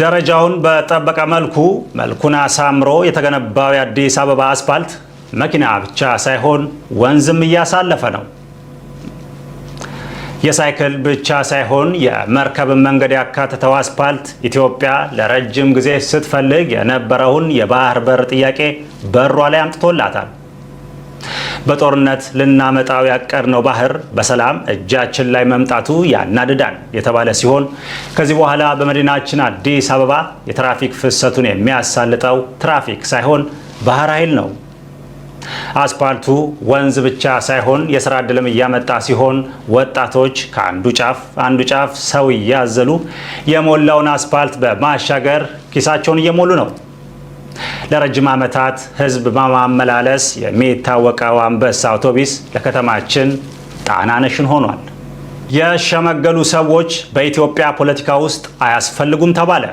ደረጃውን በጠበቀ መልኩን አሳምሮ የተገነባው የአዲስ አበባ አስፓልት መኪና ብቻ ሳይሆን ወንዝም እያሳለፈ ነው። የሳይክል ብቻ ሳይሆን የመርከብን መንገድ ያካተተው አስፓልት ኢትዮጵያ ለረጅም ጊዜ ስትፈልግ የነበረውን የባህር በር ጥያቄ በሯ ላይ አምጥቶላታል። በጦርነት ልናመጣው ያቀድነው ባህር በሰላም እጃችን ላይ መምጣቱ ያናድዳል የተባለ ሲሆን ከዚህ በኋላ በመዲናችን አዲስ አበባ የትራፊክ ፍሰቱን የሚያሳልጠው ትራፊክ ሳይሆን ባህር ኃይል ነው። አስፓልቱ ወንዝ ብቻ ሳይሆን የሥራ ዕድልም እያመጣ ሲሆን ወጣቶች ከአንዱ ጫፍ ሰው እያዘሉ የሞላውን አስፓልት በማሻገር ኪሳቸውን እየሞሉ ነው። ለረጅም ዓመታት ሕዝብ በማመላለስ የሚታወቀው አንበሳ አውቶቡስ ለከተማችን ጣናነሽን ሆኗል። የሸመገሉ ሰዎች በኢትዮጵያ ፖለቲካ ውስጥ አያስፈልጉም ተባለ።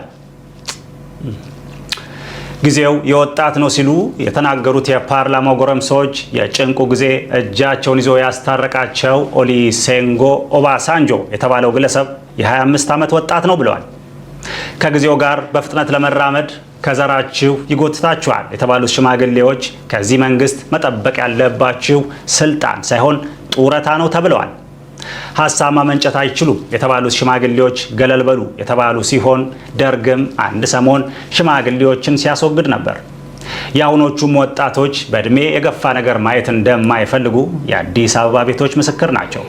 ጊዜው የወጣት ነው ሲሉ የተናገሩት የፓርላማው ጎረምሶች የጭንቁ ጊዜ እጃቸውን ይዞ ያስታረቃቸው ኦሉሴጉን ኦባሳንጆ የተባለው ግለሰብ የ25 ዓመት ወጣት ነው ብለዋል። ከጊዜው ጋር በፍጥነት ለመራመድ ከዘራችሁ ይጎትታችኋል የተባሉት ሽማግሌዎች ከዚህ መንግስት መጠበቅ ያለባችሁ ስልጣን ሳይሆን ጡረታ ነው ተብለዋል። ሀሳብ ማመንጨት አይችሉም የተባሉት ሽማግሌዎች ገለል በሉ የተባሉ ሲሆን ደርግም አንድ ሰሞን ሽማግሌዎችን ሲያስወግድ ነበር። የአሁኖቹም ወጣቶች በእድሜ የገፋ ነገር ማየት እንደማይፈልጉ የአዲስ አበባ ቤቶች ምስክር ናቸው።